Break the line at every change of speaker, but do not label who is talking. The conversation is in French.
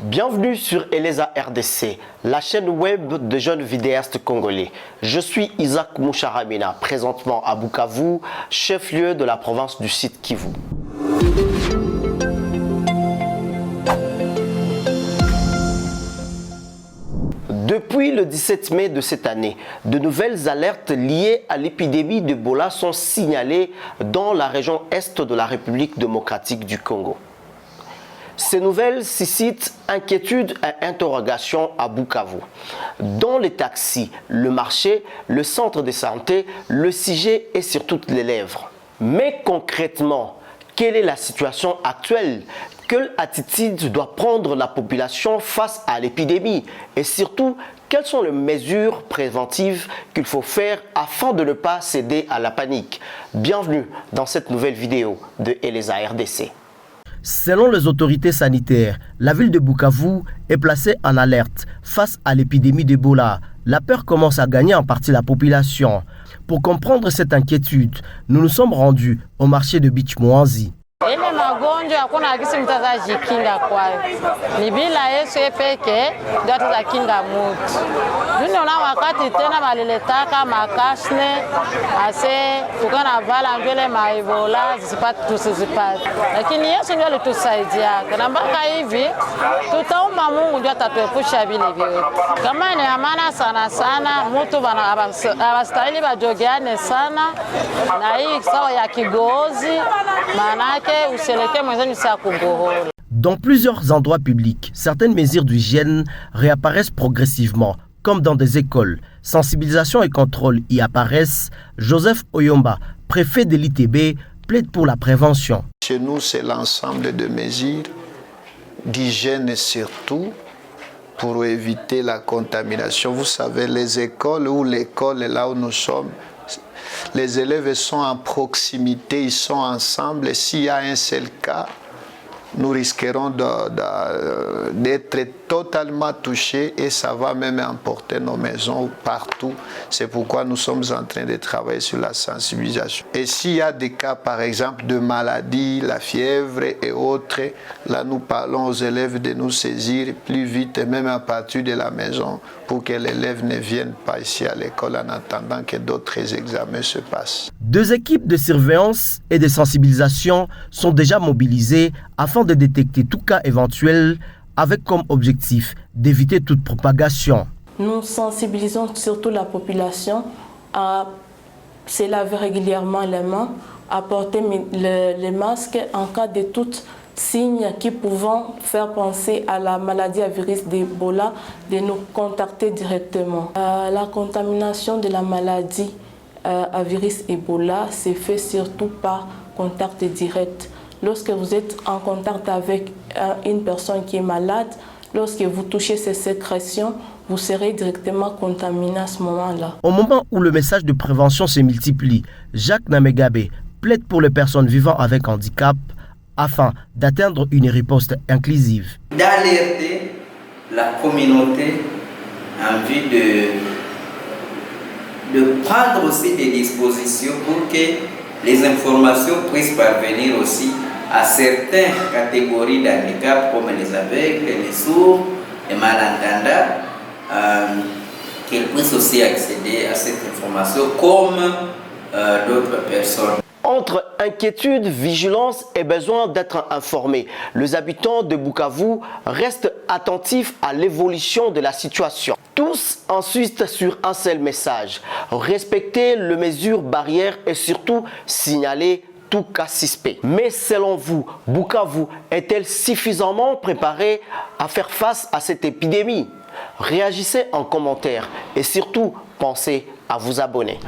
Bienvenue sur Eleza RDC, la chaîne web de jeunes vidéastes congolais. Je suis Isaac Moucharamina, présentement à Bukavu, chef-lieu de la province du Sud Kivu. Depuis le 17 mai de cette année, de nouvelles alertes liées à l'épidémie d'Ebola sont signalées dans la région est de la République démocratique du Congo. Ces nouvelles suscitent inquiétude et interrogation à Bukavu. Dans les taxis, le marché, le centre de santé, le CIG et sur toutes les lèvres. Mais concrètement, quelle est la situation actuelle? Quelle attitude doit prendre la population face à l'épidémie? Et surtout, quelles sont les mesures préventives qu'il faut faire afin de ne pas céder à la panique? Bienvenue dans cette nouvelle vidéo de Eleza RDC.
Selon les autorités sanitaires, la ville de Bukavu est placée en alerte face à l'épidémie d'Ebola. La peur commence à gagner en partie la population. Pour comprendre cette inquiétude, nous nous sommes rendus au marché de Bichmwanzi.
Ile magonjwa hakuna kisi mtu atajikinga kwayo. Ni bila Yesu peke ndio atakinga mtu. Tunaona wakati tena baliletaka makashne ase tukana vala ngele maibola zisipate tusizipate. Lakini Yesu ndio alitusaidia. Na mpaka hivi tutaomba Mungu ndio atatuepusha vile vile. Kama ni amana sana mtu bana abastahili bajogeane sana na hii sawa ya kigozi maana.
Dans plusieurs endroits publics, certaines mesures d'hygiène réapparaissent progressivement, comme dans des écoles. Sensibilisation et contrôle y apparaissent. Joseph Oyomba, préfet de l'ITB, plaide pour la prévention.
Chez nous, c'est l'ensemble de mesures d'hygiène surtout pour éviter la contamination. Vous savez, les écoles ou l'école là où nous sommes, les élèves sont en proximité, ils sont ensemble et s'il y a un seul cas, nous risquerons d'être totalement touchés et ça va même emporter nos maisons partout. C'est pourquoi nous sommes en train de travailler sur la sensibilisation. Et s'il y a des cas, par exemple, de maladies, la fièvre et autres, là nous parlons aux élèves de nous saisir plus vite et même à partir de la maison pour que l'élève ne vienne pas ici à l'école en attendant que d'autres examens se passent.
2 équipes de surveillance et de sensibilisation sont déjà mobilisées afin de détecter tout cas éventuel avec comme objectif d'éviter toute propagation.
Nous sensibilisons surtout la population à se laver régulièrement les mains, à porter les masques en cas de tout signe qui pouvant faire penser à la maladie à virus d'Ebola, de nous contacter directement. La contamination de la maladie à virus Ebola se fait surtout par contact direct. Lorsque vous êtes en contact avec une personne qui est malade, lorsque vous touchez ses sécrétions, vous serez directement contaminé à ce moment-là.
Au moment où le message de prévention se multiplie, Jacques Namegabe plaide pour les personnes vivant avec handicap afin d'atteindre une riposte inclusive.
D'alerter la communauté en vue de prendre aussi des dispositions pour que les informations puissent parvenir aussi à certaines catégories d'handicap comme les aveugles, les sourds, les malentendants, qu'ils puissent aussi accéder à cette information comme d'autres personnes.
Entre inquiétude, vigilance et besoin d'être informés, les habitants de Bukavu restent attentifs à l'évolution de la situation. Tous insistent sur un seul message, respecter les mesures barrières et surtout signaler tout cas suspect. Mais selon vous, Bukavu est-elle suffisamment préparée à faire face à cette épidémie? Réagissez en commentaire et surtout pensez à vous abonner.